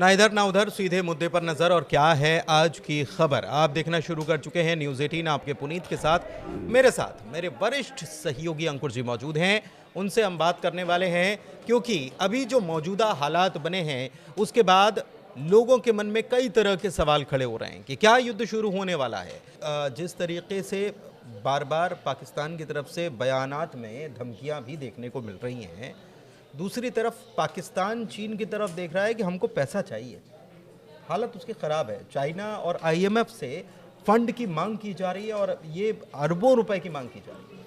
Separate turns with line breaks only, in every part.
ना इधर ना उधर, सीधे मुद्दे पर नजर। और क्या है आज की खबर, आप देखना शुरू कर चुके हैं न्यूज़ 18 आपके पुनीत के साथ। मेरे साथ मेरे वरिष्ठ सहयोगी अंकुर जी मौजूद हैं, उनसे हम बात करने वाले हैं, क्योंकि अभी जो मौजूदा हालात बने हैं उसके बाद लोगों के मन में कई तरह के सवाल खड़े हो रहे हैं कि क्या युद्ध शुरू होने वाला है। जिस तरीके से बार बार पाकिस्तान की तरफ से बयानात में धमकियां भी देखने को मिल रही हैं, दूसरी तरफ पाकिस्तान चीन की तरफ देख रहा है कि हमको पैसा चाहिए। हालत उसकी ख़राब है। चाइना और आईएमएफ से फंड की मांग की जा रही है और ये अरबों रुपए की मांग की जा रही है।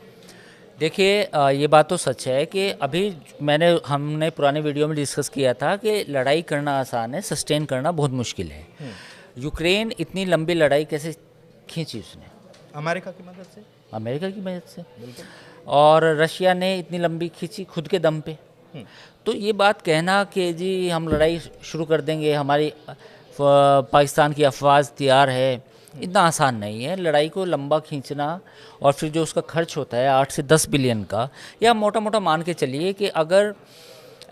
देखिए, ये बात तो सच है कि अभी हमने पुराने वीडियो में डिस्कस किया था कि लड़ाई करना आसान है, सस्टेन करना बहुत मुश्किल है। यूक्रेन इतनी लंबी लड़ाई कैसे खींची उसने?
अमेरिका की मदद से,
अमेरिका की मदद से।
बिल्कुल।
और रशिया ने इतनी लंबी खींची खुद के दम पे। तो ये बात कहना कि जी हम लड़ाई शुरू कर देंगे, हमारी पाकिस्तान की अफवाज तैयार है, इतना आसान नहीं है। लड़ाई को लंबा खींचना और फिर जो उसका खर्च होता है 8 से 10 बिलियन का, या मोटा मोटा मान के चलिए कि अगर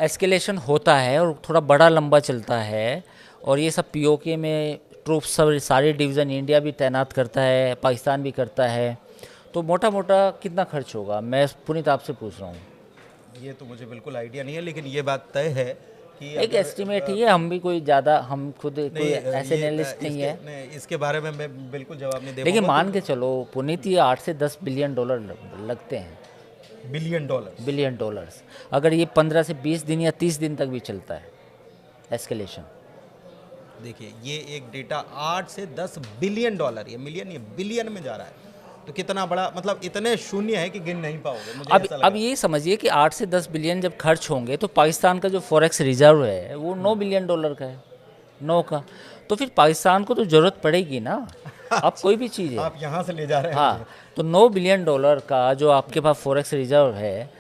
एस्केलेशन होता है और थोड़ा बड़ा लंबा चलता है और ये सब पीओके में ट्रूप्स सब सारे डिवीज़न इंडिया भी तैनात करता है, पाकिस्तान भी करता है, तो मोटा मोटा कितना खर्च होगा? मैं पुनीत आपसे पूछ रहा हूँ।
ये तो मुझे बिल्कुल आइडिया नहीं है, लेकिन ये बात तय है कि
एक एस्टिमेट ही है, हम भी कोई ज़्यादा, हम खुद कोई ऐसे एनालिस्ट नहीं है।
इसके बारे में मैं बिल्कुल जवाब नहीं दे
लेकिन
पाऊंगा।
मान के चलो पुनीत, ये 8 से 10 बिलियन डॉलर लगते हैं।
Billion
dollars. अगर ये 15 से 20 दिन या 30 दिन तक भी चलता है एस्केलेशन।
देखिए, ये एक डेटा 8 से 10 बिलियन डॉलर, ये मिलियन, ये बिलियन में जा रहा है, तो कितना बड़ा, मतलब इतने शून्य है कि गिन नहीं पाओगे। मुझे ऐसा लग
अब ये समझिए कि 8 से 10 बिलियन जब खर्च होंगे तो पाकिस्तान का जो फॉरेक्स रिजर्व है वो 9 बिलियन डॉलर का है, 9 का। तो फिर पाकिस्तान को तो ज़रूरत पड़ेगी ना। अब कोई भी चीज़ है,
आप यहाँ से ले जा रहे हैं।
हाँ, तो 9 बिलियन डॉलर का जो आपके पास फॉरेक्स रिजर्व है,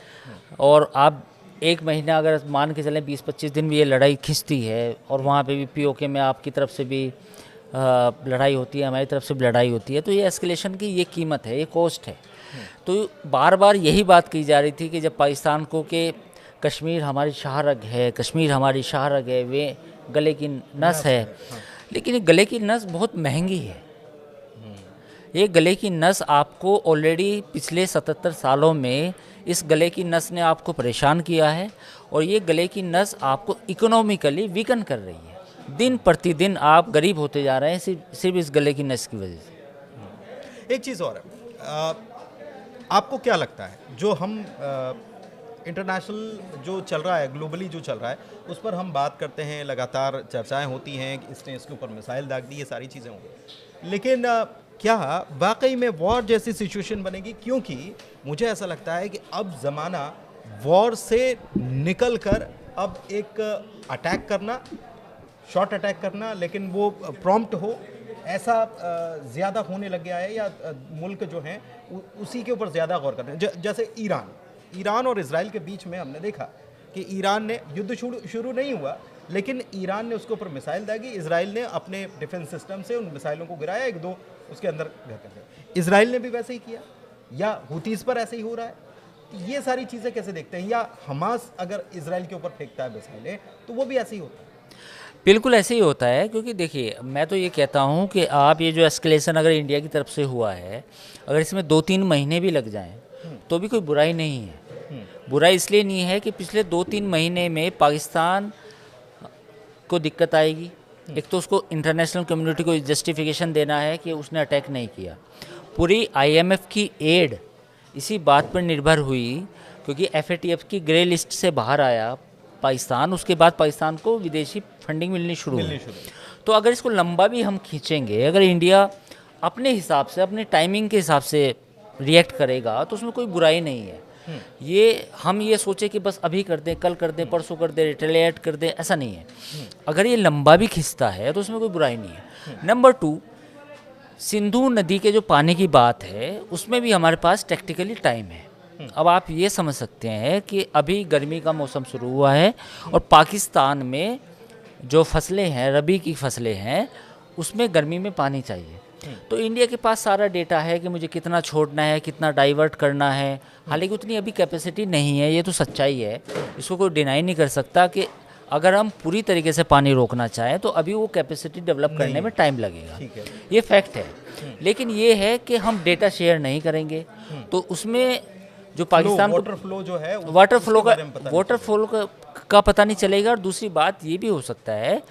और आप एक महीना अगर मान के चलें 20-25 दिन भी ये लड़ाई खिंचती है, और वहाँ पे भी पीओके में आपकी तरफ से भी लड़ाई होती है, हमारी तरफ से भी लड़ाई होती है, तो ये एस्केलेशन की ये कीमत है, ये कॉस्ट है। तो बार बार यही बात की जा रही थी कि जब पाकिस्तान को कि कश्मीर हमारी शाहरग है, कश्मीर हमारी शाहरग है, वे गले की नस है। लेकिन ये गले की नस बहुत महंगी है। ये गले की नस आपको ऑलरेडी पिछले 77 सालों में इस गले की नस ने आपको परेशान किया है, और ये गले की नस आपको इकोनॉमिकली वीकन कर रही है। दिन प्रतिदिन आप गरीब होते जा रहे हैं सिर्फ इस गले की नस की वजह से।
एक चीज़ और है, आपको क्या लगता है, जो हम इंटरनेशनल जो चल रहा है, ग्लोबली जो चल रहा है, उस पर हम बात करते हैं, लगातार चर्चाएं होती हैं कि इसने इसके ऊपर मिसाइल दाग दी, ये सारी चीज़ें होंगी, लेकिन क्या वाकई में वॉर जैसी सिचुएशन बनेगी? क्योंकि मुझे ऐसा लगता है कि अब ज़माना वॉर से निकल कर अब एक अटैक करना, शॉर्ट अटैक करना, लेकिन वो प्रॉम्प्ट हो, ऐसा ज़्यादा होने लग गया है, या मुल्क जो हैं उसी के ऊपर ज़्यादा गौर कर रहे हैं। जैसे ईरान और इजराइल के बीच में हमने देखा कि ईरान ने युद्ध शुरू नहीं हुआ, लेकिन ईरान ने उसके ऊपर मिसाइल दागी, इजराइल ने अपने डिफेंस सिस्टम से उन मिसाइलों को गिराया, 1-2 उसके अंदर घर कर दिया। इजराइल ने भी वैसे ही किया, या हुतीस पर ऐसे ही हो रहा है। ये सारी चीज़ें कैसे देखते हैं? या हमास अगर इजराइल के ऊपर फेंकता है मिसाइलें तो वो भी ऐसे ही होता है?
बिल्कुल ऐसे ही होता है, क्योंकि देखिए, मैं तो ये कहता हूँ कि आप ये जो एस्केलेशन अगर इंडिया की तरफ से हुआ है, अगर इसमें 2-3 महीने भी लग जाएं तो भी कोई बुराई नहीं है। बुराई इसलिए नहीं है कि पिछले 2-3 महीने में पाकिस्तान को दिक्कत आएगी। एक तो उसको इंटरनेशनल कम्युनिटी को जस्टिफिकेशन देना है कि उसने अटैक नहीं किया। पूरी आईएमएफ की एड इसी बात पर निर्भर हुई, क्योंकि एफएटीएफ की ग्रे लिस्ट से बाहर आया पाकिस्तान, उसके बाद पाकिस्तान को विदेशी फंडिंग मिलनी शुरू हुई। तो अगर इसको लंबा भी हम खींचेंगे, अगर इंडिया अपने हिसाब से, अपने टाइमिंग के हिसाब से रिएक्ट करेगा, तो उसमें कोई बुराई नहीं है। ये हम ये सोचे कि बस अभी कर दें, कल कर दें, परसों कर दें, रिटेलिएट कर दें, ऐसा नहीं है। अगर ये लंबा भी खिंचता है तो उसमें कोई बुराई नहीं है। नंबर 2, सिंधु नदी के जो पानी की बात है, उसमें भी हमारे पास टेक्टिकली टाइम है। अब आप ये समझ सकते हैं कि अभी गर्मी का मौसम शुरू हुआ है, और पाकिस्तान में जो फसलें हैं, रबी की फसलें हैं, उसमें गर्मी में पानी चाहिए। तो इंडिया के पास सारा डेटा है कि मुझे कितना छोड़ना है, कितना डाइवर्ट करना है। हालांकि उतनी अभी कैपेसिटी नहीं है, ये तो सच्चाई है, इसको कोई डिनाई नहीं कर सकता कि अगर हम पूरी तरीके से पानी रोकना चाहें तो अभी वो कैपेसिटी डेवलप करने में टाइम लगेगा,
ठीक है।
ये फैक्ट है। लेकिन ये है कि हम डेटा शेयर नहीं करेंगे तो उसमें जो पाकिस्तान को
वाटर फ्लो जो है
वाटर
उसके
फ्लो
बारे में पता नहीं
वाटर फ्लो का पता नहीं चलेगा। और दूसरी बात ये भी हो सकता है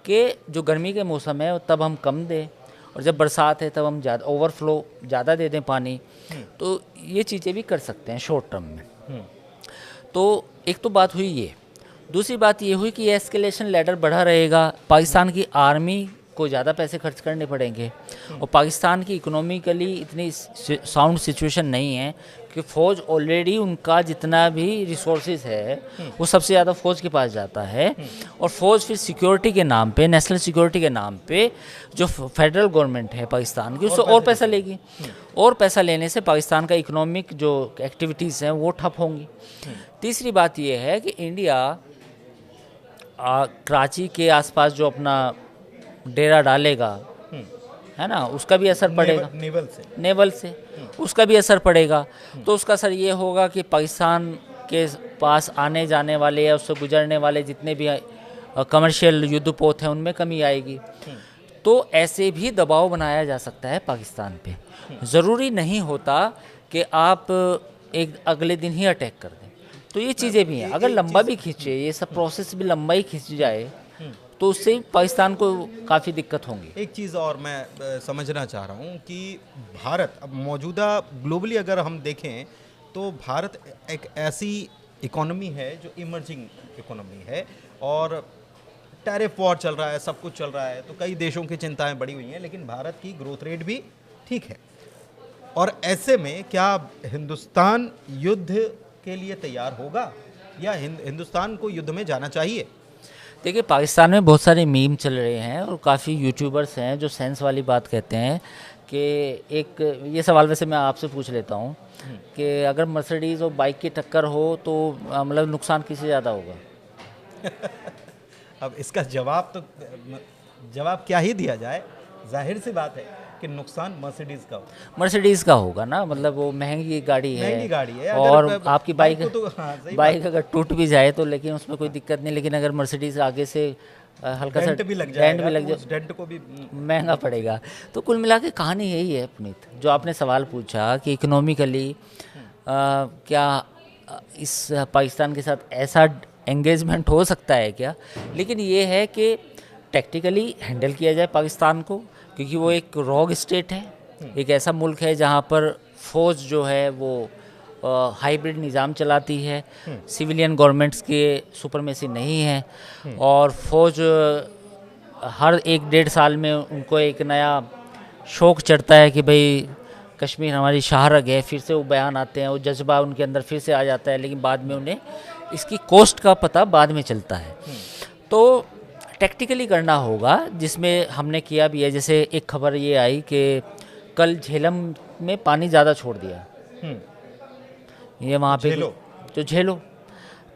कि जो गर्मी के मौसम है तब हम कम दें और जब बरसात है तब हम ज़्यादा ओवरफ्लो ज़्यादा दे दें पानी, तो ये चीज़ें भी कर सकते हैं शॉर्ट टर्म में। तो एक तो बात हुई ये, दूसरी बात ये हुई कि ये एस्केलेशन लैडर बढ़ा रहेगा, पाकिस्तान की आर्मी को ज़्यादा पैसे खर्च करने पड़ेंगे और पाकिस्तान की इकोनॉमिकली इतनी साउंड सिचुएशन नहीं है कि फ़ौज ऑलरेडी उनका जितना भी रिसोर्सेज है वो सबसे ज़्यादा फ़ौज के पास जाता है और फ़ौज फिर सिक्योरिटी के नाम पे, नेशनल सिक्योरिटी के नाम पे जो फेडरल गवर्नमेंट है पाकिस्तान की उससे और पैसा लेगी और पैसा लेने से पाकिस्तान का इकोनॉमिक जो एक्टिविटीज़ हैं वो ठप होंगी। तीसरी बात ये है कि इंडिया कराची के आसपास जो अपना डेरा डालेगा है ना, उसका भी असर पड़ेगा नेवल से उसका भी असर पड़ेगा। तो उसका असर ये होगा कि पाकिस्तान के पास आने जाने वाले या उससे गुजरने वाले जितने भी कमर्शियल युद्धपोत हैं उनमें कमी आएगी। तो ऐसे भी दबाव बनाया जा सकता है पाकिस्तान पे। ज़रूरी नहीं होता कि आप एक अगले दिन ही अटैक कर दें। तो ये चीज़ें भी हैं, अगर लंबा भी खींचे, ये सब प्रोसेस भी लंबा ही खींच जाए तो उससे पाकिस्तान को काफ़ी दिक्कत होंगी।
एक चीज़ और मैं समझना चाह रहा हूँ कि भारत अब मौजूदा ग्लोबली अगर हम देखें तो भारत एक ऐसी इकोनॉमी है जो इमर्जिंग इकोनॉमी है और टैरिफ वॉर चल रहा है, सब कुछ चल रहा है, तो कई देशों की चिंताएं बढ़ी हुई हैं, लेकिन भारत की ग्रोथ रेट भी ठीक है। और ऐसे में क्या हिंदुस्तान युद्ध के लिए तैयार होगा या हिंदुस्तान को युद्ध में जाना चाहिए?
देखिए, पाकिस्तान में बहुत सारे मीम चल रहे हैं और काफ़ी यूट्यूबर्स हैं जो सेंस वाली बात कहते हैं कि एक ये सवाल वैसे मैं आपसे पूछ लेता हूँ कि अगर मर्सिडीज़ और बाइक की टक्कर हो तो मतलब नुकसान किससे ज़्यादा होगा?
अब इसका जवाब क्या ही दिया जाए, जाहिर सी बात है कि नुकसान मर्सिडीज़ का होगा ना, मतलब वो महंगी गाड़ी है और आपकी बाइक अगर टूट भी जाए तो लेकिन उसमें कोई दिक्कत नहीं, लेकिन अगर मर्सिडीज़ आगे से हल्का सा डेंट भी लग जाए डेंट को भी महंगा पड़ेगा। तो कुल मिला के कहानी यही है पुनीत, जो आपने सवाल पूछा कि इकोनॉमिकली क्या इस पाकिस्तान के साथ ऐसा एंगेजमेंट हो सकता है क्या, लेकिन ये है कि टैक्टिकली हैंडल किया जाए पाकिस्तान को, क्योंकि वो एक रॉग स्टेट है, एक ऐसा मुल्क है जहाँ पर फ़ौज जो है वो हाइब्रिड निज़ाम चलाती है, सिविलियन गवर्नमेंट्स के सुपरमेसी नहीं है और फ़ौज हर 1-1.5 साल में उनको एक नया शौक़ चढ़ता है कि भाई कश्मीर हमारी शाहरग है, फिर से वो बयान आते हैं, वो जज्बा उनके अंदर फिर से आ जाता है, लेकिन बाद में उन्हें इसकी कॉस्ट का पता बाद में चलता है। तो टैक्टिकली करना होगा, जिसमें हमने किया भी है। जैसे एक खबर ये आई कि कल झेलम में पानी ज़्यादा छोड़ दिया, ये वहाँ पे तो झेलो,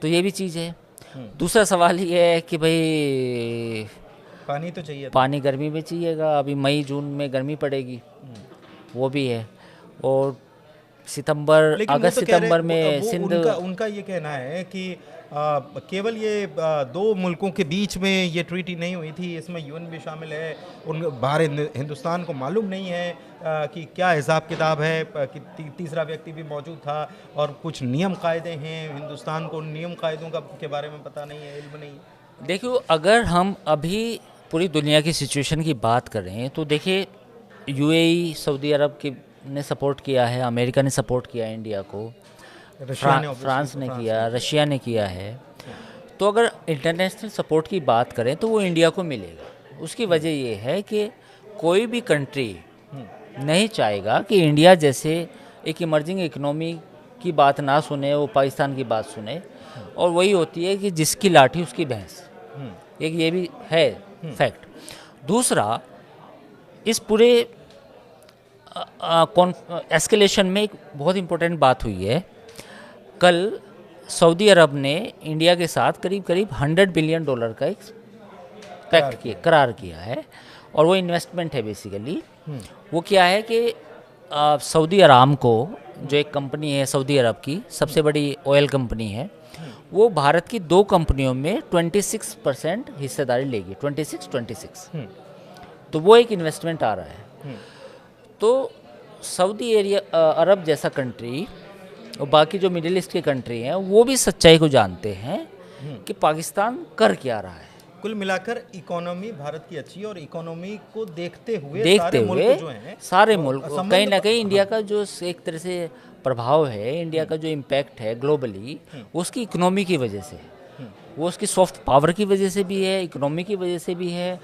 तो ये भी चीज़ है। दूसरा सवाल ये है कि भाई पानी तो चाहिए,
पानी गर्मी में चाहिएगा, अभी मई जून में गर्मी पड़ेगी, वो भी है। और सितंबर अगस्त सितंबर में सिंध
उनका ये कहना है कि केवल ये 2 मुल्कों के बीच में ये ट्रीटी नहीं हुई थी, इसमें यूएन भी शामिल है, उन बाहर हिंदुस्तान को मालूम नहीं है कि क्या हिसाब किताब है, कि तीसरा व्यक्ति भी मौजूद था और कुछ नियम कायदे हैं, हिंदुस्तान को नियम कायदों के बारे में पता नहीं है, इल्म नहीं है।
देखिए, अगर हम अभी पूरी दुनिया की सिचुएशन की बात करें तो देखिए यूएई, सऊदी अरब की ने सपोर्ट किया है, अमेरिका ने सपोर्ट किया है इंडिया को, फ्रांस ने किया, रशिया ने किया है। तो अगर इंटरनेशनल सपोर्ट की बात करें तो वो इंडिया को मिलेगा। उसकी वजह ये है कि कोई भी कंट्री नहीं चाहेगा कि इंडिया जैसे एक इमर्जिंग इकोनॉमी की बात ना सुने, वो पाकिस्तान की बात सुने। और वही होती है कि जिसकी लाठी उसकी भैंस, एक ये भी है फैक्ट। दूसरा, इस पूरे एस्केलेशन में एक बहुत इम्पोर्टेंट बात हुई है। कल सऊदी अरब ने इंडिया के साथ करीब करीब $100 बिलियन का एक पैक्ट करार किया है, और वो इन्वेस्टमेंट है बेसिकली। वो क्या है कि सऊदी अराम को, जो एक कंपनी है सऊदी अरब की सबसे बड़ी ऑयल कंपनी है, वो भारत की 2 कंपनियों में 26% हिस्सेदारी लेगी, 26। तो वो एक इन्वेस्टमेंट आ रहा है। तो सऊदी एरिया, अरब जैसा कंट्री और बाकी जो मिडिल ईस्ट के कंट्री हैं वो भी सच्चाई को जानते हैं कि पाकिस्तान कर क्या रहा है।
कुल मिलाकर इकोनॉमी भारत की अच्छी है और इकोनॉमी को देखते हुए सारे मुल्क जो हैं
सारे मुल्क
संबंध
कहीं ना कहीं इंडिया का जो एक तरह से प्रभाव है, इंडिया का जो इम्पैक्ट है ग्लोबली, उसकी इकोनॉमी की वजह से, वो उसकी सॉफ्ट पावर की वजह से भी है, इकोनॉमी की वजह से भी है,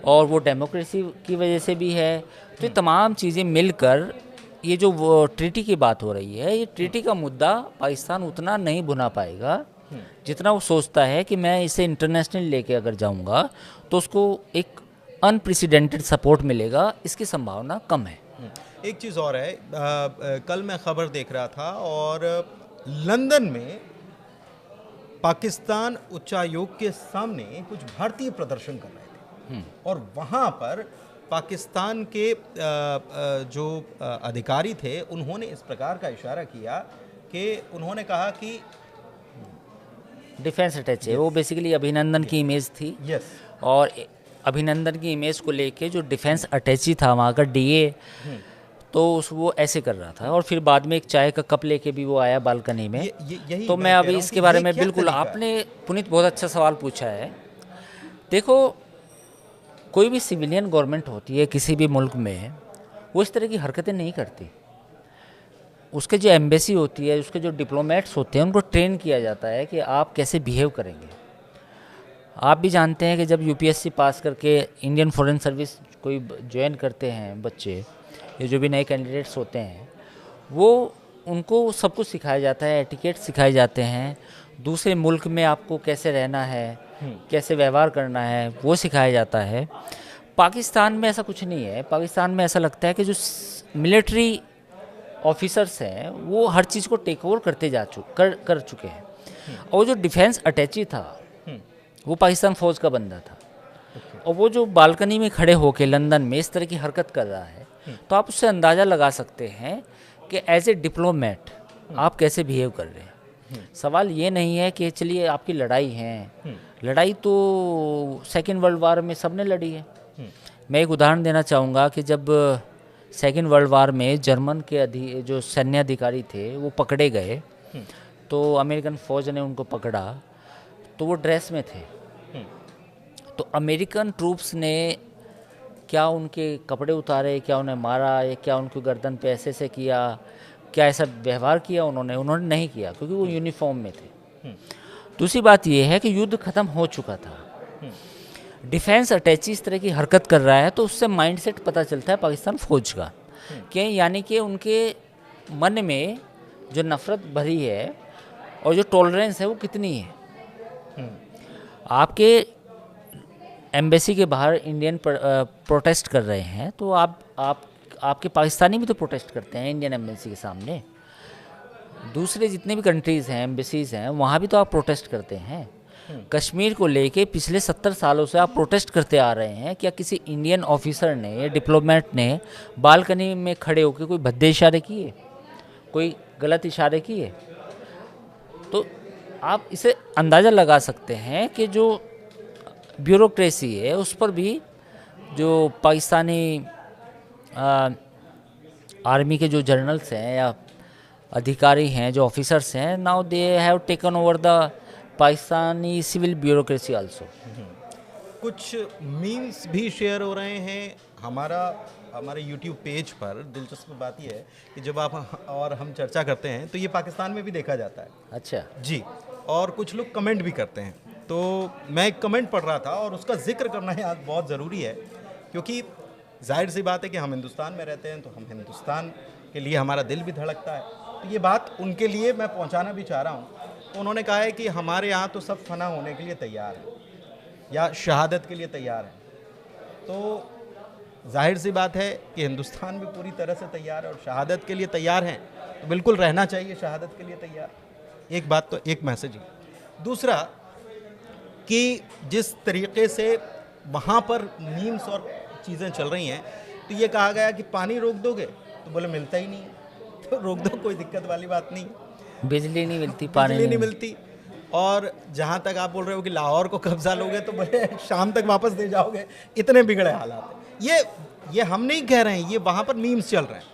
और वो डेमोक्रेसी की वजह से भी है। तो ये तमाम चीज़ें मिलकर ये जो वो ट्रीटी की बात हो रही है, ये ट्रीटी का मुद्दा पाकिस्तान उतना नहीं भुना पाएगा जितना वो सोचता है कि मैं इसे इंटरनेशनल लेके अगर जाऊंगा तो उसको एक अनप्रेसिडेंटेड सपोर्ट मिलेगा, इसकी संभावना कम है।
एक चीज़ और है, कल मैं खबर देख रहा था और लंदन में पाकिस्तान उच्चायोग के सामने कुछ भारतीय प्रदर्शन कर रहे थे और वहाँ पर पाकिस्तान के जो अधिकारी थे उन्होंने इस प्रकार का इशारा किया कि उन्होंने कहा कि
डिफेंस अटैच है, वो बेसिकली अभिनंदन की इमेज थी। और अभिनंदन की इमेज को लेके जो डिफेंस अटैची था वहाँ का डीए, तो वो ऐसे कर रहा था और फिर बाद में एक चाय का कप लेके भी वो आया बालकनी में। तो मैं अभी इसके बारे में बिल्कुल, आपने पुनीत बहुत अच्छा सवाल पूछा है। देखो, कोई भी सिविलियन गवर्नमेंट होती है किसी भी मुल्क में, वो इस तरह की हरकतें नहीं करती। उसके जो एम्बेसी होती है, उसके जो डिप्लोमेट्स होते हैं, उनको ट्रेन किया जाता है कि आप कैसे बिहेव करेंगे। आप भी जानते हैं कि जब यूपीएससी पास करके इंडियन फॉरेन सर्विस कोई ज्वाइन करते हैं बच्चे, ये जो भी नए कैंडिडेट्स होते हैं, वो उनको सब कुछ सिखाया जाता है, एटिकेट सिखाए जाते हैं, दूसरे मुल्क में आपको कैसे रहना है, कैसे व्यवहार करना है, वो सिखाया जाता है। पाकिस्तान में ऐसा कुछ नहीं है। पाकिस्तान में ऐसा लगता है कि जो मिलिट्री ऑफिसर्स हैं वो हर चीज़ को टेक ओवर करते कर चुके हैं। और जो डिफेंस अटैची था वो पाकिस्तान फ़ौज का बंदा था, और वो जो बालकनी में खड़े होकर लंदन में इस तरह की हरकत कर रहा है, तो आप उससे अंदाज़ा लगा सकते हैं कि एज ए डिप्लोमेट आप कैसे बिहेव कर रहे हैं। सवाल ये नहीं है कि चलिए आपकी लड़ाई है, लड़ाई तो सेकेंड वर्ल्ड वार में सबने लड़ी है। मैं एक उदाहरण देना चाहूँगा कि जब सेकेंड वर्ल्ड वार में जर्मन के जो सैन्य अधिकारी थे वो पकड़े गए, तो अमेरिकन फ़ौज ने उनको पकड़ा, तो वो ड्रेस में थे। तो अमेरिकन ट्रूप्स ने क्या उनके कपड़े उतारे, क्या उन्हें मारा, या क्या उनकी गर्दन पे ऐसे से किया, क्या ऐसा व्यवहार किया उन्होंने नहीं किया, क्योंकि वो यूनिफॉर्म में थे। दूसरी बात ये है कि युद्ध ख़त्म हो चुका था। डिफेंस अटैची इस तरह की हरकत कर रहा है, तो उससे माइंडसेट पता चलता है पाकिस्तान फ़ौज का, कि यानी कि उनके मन में जो नफ़रत भरी है और जो टॉलरेंस है वो कितनी है। आपके एम्बेसी के बाहर इंडियन प्रोटेस्ट कर रहे हैं, तो आपके पाकिस्तानी भी तो प्रोटेस्ट करते हैं इंडियन एम्बेसी के सामने। दूसरे जितने भी कंट्रीज़ हैं, एम्बेसीज़ हैं, वहाँ भी तो आप प्रोटेस्ट करते हैं। कश्मीर को लेके पिछले 70 सालों से आप प्रोटेस्ट करते आ रहे हैं। क्या किसी इंडियन ऑफिसर ने या डिप्लोमेट ने बालकनी में खड़े होकर कोई भद्दे इशारे किए, कोई गलत इशारे किए? तो आप इसे अंदाज़ा लगा सकते हैं कि जो ब्यूरोक्रेसी है उस पर भी जो पाकिस्तानी आर्मी के जो जनरल्स हैं या अधिकारी हैं, जो ऑफिसर्स हैं, now they have taken over the Pakistani civil bureaucracy also.
कुछ मीम्स भी शेयर हो रहे हैं हमारे YouTube पेज पर। दिलचस्प बात यह है कि जब आप और हम चर्चा करते हैं तो ये पाकिस्तान में भी देखा जाता है।
अच्छा
जी, और कुछ लोग कमेंट भी करते हैं। तो मैं एक कमेंट पढ़ रहा था और उसका जिक्र करना यहाँ बहुत ज़रूरी है, क्योंकि जाहिर सी बात है कि हम हिंदुस्तान में रहते हैं, तो हम हिंदुस्तान के लिए हमारा दिल भी धड़कता है। तो ये बात उनके लिए मैं पहुँचाना भी चाह रहा हूँ। तो उन्होंने कहा है कि हमारे यहाँ तो सब फना होने के लिए तैयार हैं या शहादत के लिए तैयार हैं। तो जाहिर सी बात है कि हिंदुस्तान भी पूरी तरह से तैयार है और शहादत के लिए तैयार हैं, तो बिल्कुल रहना चाहिए शहादत के लिए तैयार। एक बात तो, एक मैसेज ही। दूसरा कि जिस तरीके से वहाँ पर मीम्स और चीज़ें चल रही हैं, तो ये कहा गया कि पानी रोक दोगे, तो बोले मिलता ही नहीं, तो रोक दो, कोई दिक्कत वाली बात नहीं।
बिजली नहीं मिलती, पानी
नहीं मिलती, और जहाँ तक आप बोल रहे हो कि लाहौर को कब्जा लोगे तो बोले शाम तक वापस दे जाओगे, इतने बिगड़े हालात हैं। ये हम नहीं कह रहे हैं, ये वहाँ पर मीम्स चल रहे हैं,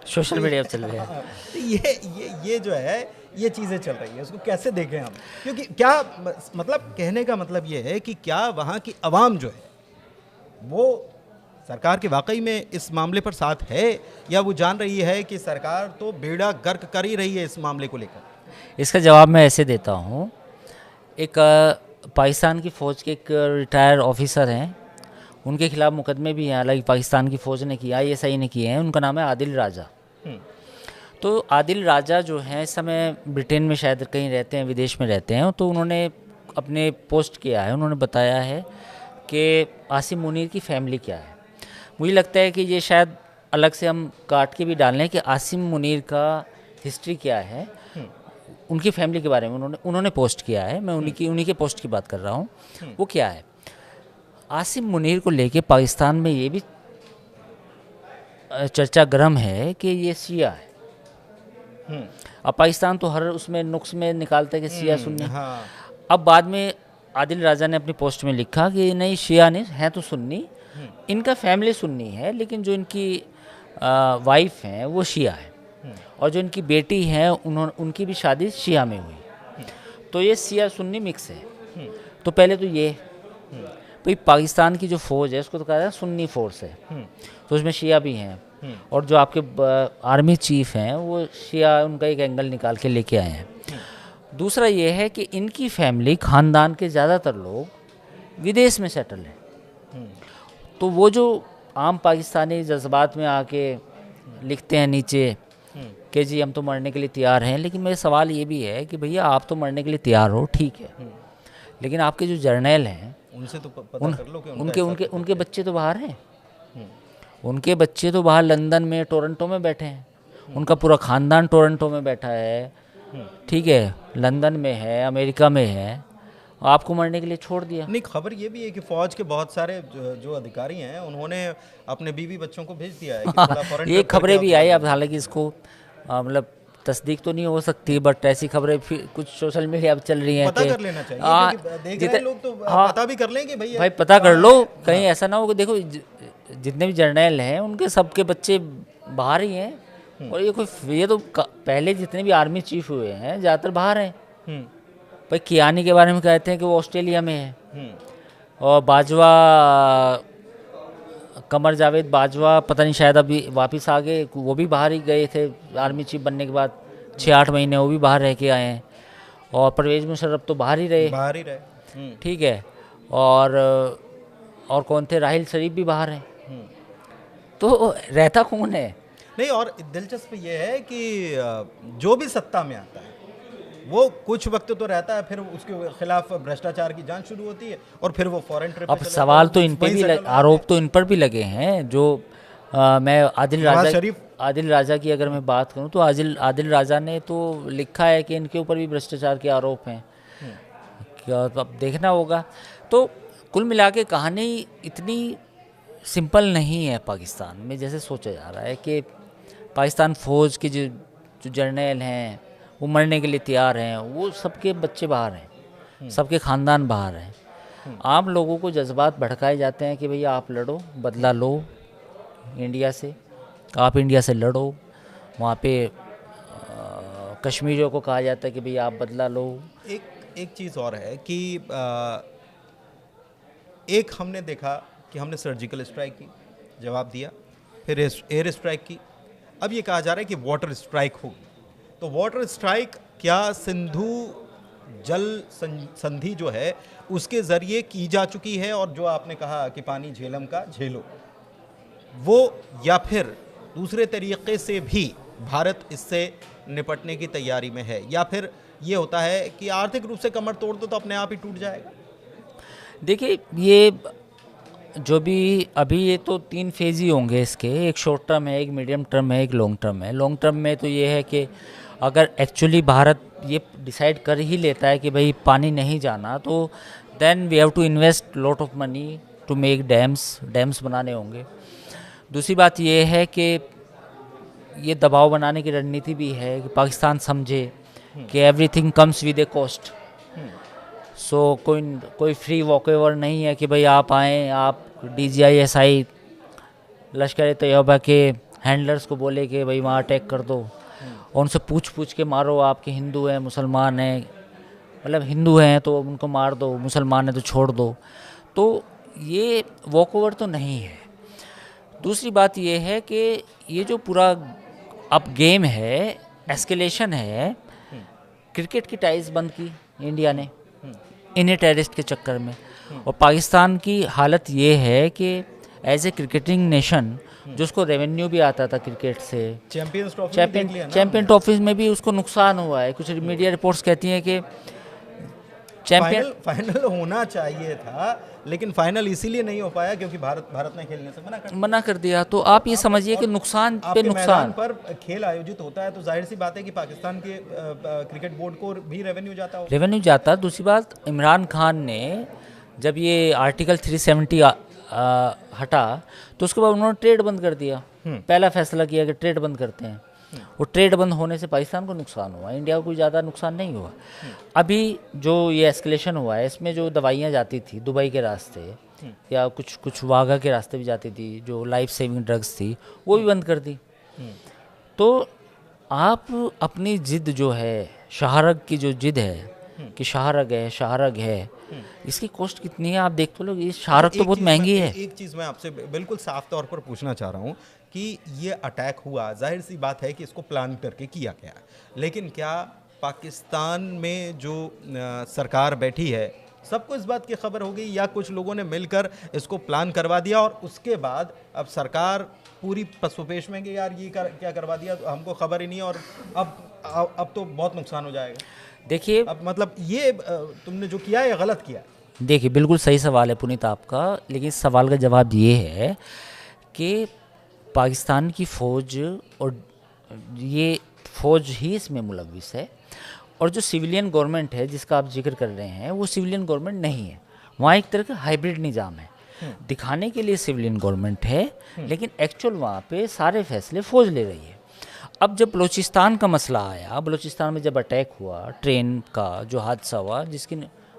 सोशल मीडिया पे चल रहे हैं।
तो ये जो है ये चीज़ें चल रही है, उसको कैसे देखें हम? क्योंकि क्या मतलब कहने का मतलब ये है कि क्या वहाँ की आवाम जो है वो सरकार के वाकई में इस मामले पर साथ है, या वो जान रही है कि सरकार तो बेड़ा गर्क कर ही रही है इस मामले को लेकर?
इसका जवाब मैं ऐसे देता हूँ। एक पाकिस्तान की फ़ौज के एक रिटायर्ड ऑफिसर हैं, उनके खिलाफ मुकदमे भी हैं, हालांकि पाकिस्तान की फ़ौज ने किया, ISI ने किए हैं। उनका नाम है आदिल राजा। तो आदिल राजा जो हैं इस समय ब्रिटेन में शायद कहीं रहते हैं, विदेश में रहते हैं। तो उन्होंने अपने पोस्ट किया है, उन्होंने बताया है कि आसिम मुनीर की फ़ैमिली क्या है। मुझे लगता है कि ये शायद अलग से हम काट के भी डाल लें कि आसिम मुनीर का हिस्ट्री क्या है, उनकी फैमिली के बारे में उन्होंने पोस्ट किया है। मैं उन्हीं के पोस्ट की बात कर रहा हूँ। वो क्या है, आसिम मुनीर को लेके पाकिस्तान में ये भी चर्चा गर्म है कि ये शिया है। अब पाकिस्तान तो हर उसमें नुक्स में निकालता है कि शिया सुन्नी।
हाँ।
अब बाद में आदिल राजा ने अपनी पोस्ट में लिखा कि नहीं, शिया नहीं हैं तो सुन्नी, इनका फैमिली सुन्नी है, लेकिन जो इनकी वाइफ हैं वो शिया है, और जो इनकी बेटी है उनकी भी शादी शिया में हुई। तो ये शिया सुन्नी मिक्स है। तो पहले तो ये भाई पाकिस्तान की जो फ़ौज है उसको तो कहा जाए सुन्नी फोर्स है, तो उसमें शिया भी हैं, और जो आपके आर्मी चीफ हैं वो शिया, उनका एक एंगल निकाल के लेके आए हैं। दूसरा ये है कि इनकी फैमिली खानदान के ज़्यादातर लोग विदेश में सेटल हैं। तो वो जो आम पाकिस्तानी जज्बात में आके लिखते हैं नीचे कि जी हम तो मरने के लिए तैयार हैं, लेकिन मेरा सवाल ये भी है कि भैया आप तो मरने के लिए तैयार हो, ठीक है, लेकिन आपके जो जर्नल हैं
उनसे तो पता कर लो कि
उनके बच्चे तो बाहर हैं। उनके बच्चे तो बाहर लंदन में, टोरंटो में बैठे हैं। उनका पूरा ख़ानदान टोरंटो में बैठा है, ठीक है, लंदन में है, अमेरिका में है, आपको मरने के लिए छोड़ दिया।
नहीं, खबर ये भी है कि फौज के बहुत सारे जो अधिकारी हैं उन्होंने अपने बीवी बच्चों को भेज दिया है कि थोड़ा फॉरेन
ये
ट्रिप करके
खबरें भी
आओ।
आई। अब हालांकि इसको मतलब तस्दीक तो नहीं हो सकती, बट ऐसी खबरें फिर कुछ सोशल मीडिया पर चल रही हैं
पता
कि
कर लेना चाहिए, क्योंकि देख रहे हैं लोग तो पता भी कर लें कि
भाई पता कर लो, कहीं ऐसा ना हो कि देखो जितने भी जर्नल हैं उनके सबके बच्चे बाहर ही हैं, और ये तो पहले जितने भी आर्मी चीफ हुए हैं ज़्यादातर बाहर हैं। भाई कियानी के बारे में कहते हैं कि वो ऑस्ट्रेलिया में है, और बाजवा, कमर जावेद बाजवा पता नहीं शायद अभी वापस आ गए, वो भी बाहर ही गए थे आर्मी चीफ बनने के बाद 6-8 महीने वो भी बाहर रह के आए हैं, और परवेज़ मुशर्रफ तो बाहर ही रहे। ठीक है, और कौन थे, राहिल शरीफ भी बाहर हैं। तो रहता कौन है?
नहीं, और दिलचस्प ये है कि जो भी सत्ता में आता है वो कुछ वक्त तो रहता है, फिर उसके खिलाफ भ्रष्टाचार की जांच शुरू होती है, और फिर वो फॉरेन ट्रिप
अब सवाल तो इन पे भी आरोप तो इन पर भी लगे हैं। जो मैं आदिल राजा की अगर मैं बात करूं तो आदिल राजा ने तो लिखा है कि इनके ऊपर भी भ्रष्टाचार के आरोप हैं। क्या अब देखना होगा। तो कुल मिला के कहानी इतनी सिंपल नहीं है पाकिस्तान में जैसे सोचा जा रहा है कि पाकिस्तान फ़ौज के जो जर्नल हैं वो मरने के लिए तैयार हैं, वो सबके बच्चे बाहर हैं, सबके ख़ानदान बाहर हैं। आम लोगों को जज्बात भड़काए जाते हैं कि भैया आप लड़ो, बदला लो इंडिया से, आप इंडिया से लड़ो। वहाँ पे कश्मीरियों को कहा जाता है कि भैया आप बदला लो।
एक चीज़ और है कि एक हमने देखा कि हमने सर्जिकल स्ट्राइक की, जवाब दिया, फिर एयर स्ट्राइक की, अब ये कहा जा रहा है कि वाटर स्ट्राइक होगी। तो वाटर स्ट्राइक क्या सिंधु जल संधि जो है उसके ज़रिए की जा चुकी है, और जो आपने कहा कि पानी झेलम का झेलो वो, या फिर दूसरे तरीक़े से भी भारत इससे निपटने की तैयारी में है, या फिर ये होता है कि आर्थिक रूप से कमर तोड़ दो तो अपने आप ही टूट जाएगा?
देखिए, ये जो भी अभी ये तो 3 फेज़ ही होंगे इसके, एक शॉर्ट टर्म है, एक मीडियम टर्म है, एक लॉन्ग टर्म है। लॉन्ग टर्म में तो ये है कि अगर एक्चुअली भारत ये डिसाइड कर ही लेता है कि भाई पानी नहीं जाना, तो then we have to invest lot of money to make dams बनाने होंगे। दूसरी बात ये है कि ये दबाव बनाने की रणनीति भी है कि पाकिस्तान समझे कि everything comes with a cost. So कोई फ्री वॉकओवर नहीं है कि भाई आप आएँ, आप DGI-SI लश्कर तैयबा के हैंडलर्स को बोले कि भाई वहाँ अटैक कर दो और उनसे पूछ के मारो, आपके हिंदू हैं मुसलमान हैं, मतलब हिंदू हैं तो उनको मार दो, मुसलमान हैं तो छोड़ दो। तो ये वॉकओवर तो नहीं है। दूसरी बात ये है कि ये जो पूरा अब गेम है, एस्केलेशन है, क्रिकेट की टाइज बंद की इंडिया ने इन्हें टेररिस्ट के चक्कर में, और पाकिस्तान की हालत ये है कि एज ए क्रिकेटिंग नेशन जो उसको रेवेन्यू भी आता था क्रिकेट से, चैंपियन ट्रॉफी में भी उसको नुकसान हुआ है। कुछ मीडिया रिपोर्ट्स कहती हैं कि
फाइनल होना चाहिए था, लेकिन फाइनल इसीलिए नहीं हो पाया क्योंकि भारत ने खेलने से मना कर
दिया। तो आप ये समझिए कि नुकसान पे नुकसान
पर खेल आयोजित होता है तो जाहिर सी बात है कि पाकिस्तान के क्रिकेट बोर्ड को भी रेवेन्यू जाता।
दूसरी बात, इमरान खान ने जब ये आर्टिकल 370 हटा तो उसके बाद उन्होंने ट्रेड बंद कर दिया। पहला फैसला किया कि ट्रेड बंद करते हैं, वो ट्रेड बंद होने से पाकिस्तान को नुकसान हुआ, इंडिया को कोई ज़्यादा नुकसान नहीं हुआ। अभी जो ये एस्केलेशन हुआ है, इसमें जो दवाइयाँ जाती थी दुबई के रास्ते या कुछ वाघा के रास्ते भी जाती थी, जो लाइफ सेविंग ड्रग्स थी, वो भी बंद कर दी। तो आप अपनी ज़िद जो है, शाहरग की जो ज़िद है कि शाहरग है, इसकी कॉस्ट कितनी है आप देख तो लो, ये शाहरग तो बहुत महंगी है।
एक चीज़ मैं आपसे बिल्कुल साफ तौर पर पूछना चाह रहा हूँ कि ये अटैक हुआ, जाहिर सी बात है कि इसको प्लान करके किया गया, लेकिन क्या पाकिस्तान में जो सरकार बैठी है सबको इस बात की खबर हो गई, या कुछ लोगों ने मिलकर इसको प्लान करवा दिया और उसके बाद अब सरकार पूरी पसोपेश में कि यार ये क्या करवा दिया, तो हमको खबर ही नहीं और अब तो बहुत नुकसान हो जाएगा।
देखिए,
अब मतलब ये तुमने जो किया है गलत किया है।
देखिए, बिल्कुल सही सवाल है पुनीत आपका, लेकिन इस सवाल का जवाब ये है कि पाकिस्तान की फ़ौज, और ये फ़ौज ही इसमें मुलविस है, और जो सिविलियन गवर्नमेंट है जिसका आप जिक्र कर रहे हैं, वो सिविलियन गवर्नमेंट नहीं है। वहाँ एक तरह का हाइब्रिड निज़ाम है, दिखाने के लिए सिविलियन गवर्नमेंट है, लेकिन एक्चुअल वहाँ पे सारे फैसले फ़ौज ले रही है। अब जब बलूचिस्तान का मसला आया, बलूचिस्तान में जब अटैक हुआ, ट्रेन का जो हादसा हुआ, जिसकी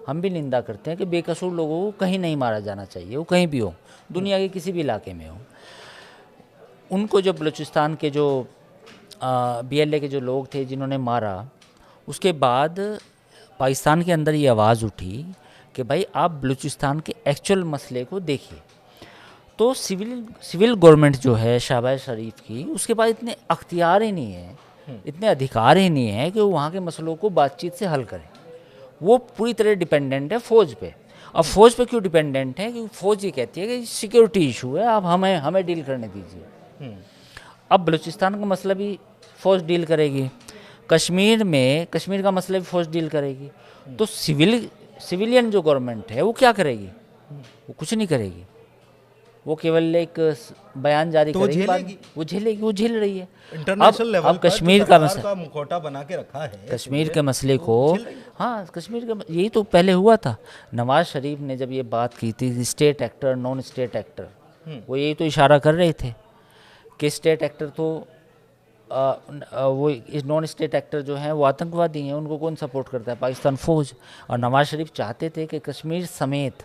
हम भी निंदा करते हैं कि बेकसूर लोगों को कहीं नहीं मारा जाना चाहिए, वो कहीं भी हो, दुनिया के किसी भी इलाके में हो। उनको जो बलूचिस्तान के जो BLA के जो लोग थे जिन्होंने मारा, उसके बाद पाकिस्तान के अंदर ये आवाज़ उठी कि भाई आप बलूचिस्तान के एक्चुअल मसले को देखिए। तो सिविल गवर्नमेंट जो है शहबाज शरीफ की, उसके पास इतने अख्तियार ही नहीं है, इतने अधिकार ही नहीं है कि वो वहाँ के मसलों को बातचीत से हल करें। वो पूरी तरह डिपेंडेंट है फ़ौज पे। अब फ़ौज पे क्यों डिपेंडेंट है? क्योंकि फ़ौज ये कहती है कि सिक्योरिटी इशू है, आप हमें डील करने दीजिए। अब बलूचिस्तान का मसला भी फ़ौज डील करेगी, कश्मीर का मसला भी फ़ौज डील करेगी। तो सिविलियन जो गवर्नमेंट है वो क्या करेगी? वो कुछ नहीं करेगी, वो केवल एक बयान जारी करेगी, वो झेल रही है।
इंटरनेशनल लेवल
अब कश्मीर का मसला
मुखौटा बना के रखा है,
कश्मीर के मसले को, हाँ, कश्मीर का यही तो पहले हुआ था। नवाज शरीफ ने जब ये बात की थी state actor non state actor, वो यही तो इशारा कर रहे थे कि स्टेट एक्टर तो वो नॉन स्टेट एक्टर जो हैं वो आतंकवादी हैं, उनको कौन सपोर्ट करता है? पाकिस्तान फ़ौज। और नवाज शरीफ चाहते थे कि कश्मीर समेत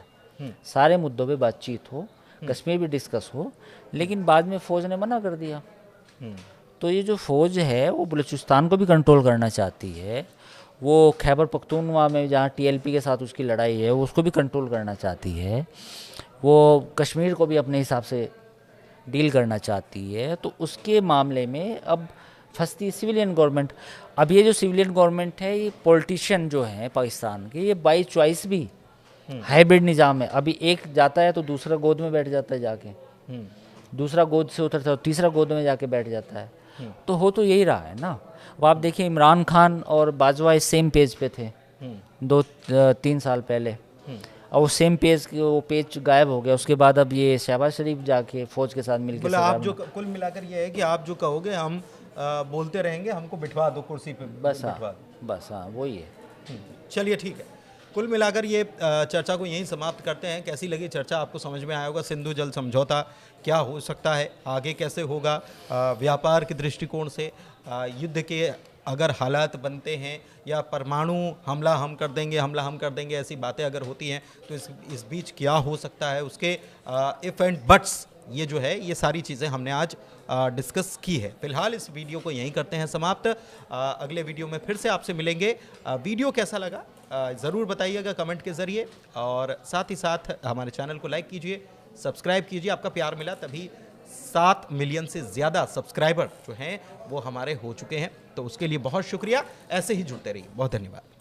सारे मुद्दों पे बातचीत हो, कश्मीर भी डिस्कस हो, लेकिन बाद में फ़ौज ने मना कर दिया। तो ये जो फ़ौज है वो बलूचिस्तान को भी कंट्रोल करना चाहती है, वो खैबर पख्तूनख्वा में जहाँ TLP के साथ उसकी लड़ाई है उसको भी कंट्रोल करना चाहती है, वो कश्मीर को भी अपने हिसाब से डील करना चाहती है। तो उसके मामले में अब फंसती है सिविलियन गवर्नमेंट। अब ये जो सिविलियन गवर्नमेंट है, ये पॉलिटिशियन जो हैं पाकिस्तान के, ये बाई चॉइस भी हाइब्रिड निज़ाम है। अभी एक जाता है तो दूसरा गोद में बैठ जाता है जाके, दूसरा गोद से उतरता है तो तीसरा गोद में जाके बैठ जाता है। तो हो तो यही रहा है ना। अब आप देखिए, इमरान खान और बाजवा सेम पेज पे थे 2-3 साल पहले, और वो सेम पेज वो पेज गायब हो गया। उसके बाद अब ये शहबाज शरीफ जाके फ़ौज के साथ मिलकर,
आप जो कुल मिलाकर ये है कि आप जो कहोगे हम बोलते रहेंगे, हमको बिठवा दो कुर्सी पे,
बस हाँ, वही है।
चलिए ठीक है, कुल मिलाकर ये चर्चा को यहीं समाप्त करते हैं। कैसी लगी चर्चा? आपको समझ में आया होगा सिंधु जल समझौता क्या हो सकता है, आगे कैसे होगा, व्यापार के दृष्टिकोण से, युद्ध के अगर हालात बनते हैं या परमाणु हमला हम कर देंगे ऐसी बातें अगर होती हैं तो इस बीच क्या हो सकता है, उसके इफ़ एंड बट्स, ये जो है ये सारी चीज़ें हमने आज डिस्कस की है। फिलहाल इस वीडियो को यहीं करते हैं समाप्त। अगले वीडियो में फिर से आपसे मिलेंगे। वीडियो कैसा लगा ज़रूर बताइएगा कमेंट के ज़रिए, और साथ ही साथ हमारे चैनल को लाइक कीजिए, सब्सक्राइब कीजिए। आपका प्यार मिला तभी 7 मिलियन से ज़्यादा सब्सक्राइबर जो हैं वो हमारे हो चुके हैं, तो उसके लिए बहुत शुक्रिया। ऐसे ही जुड़ते रहिए। बहुत धन्यवाद।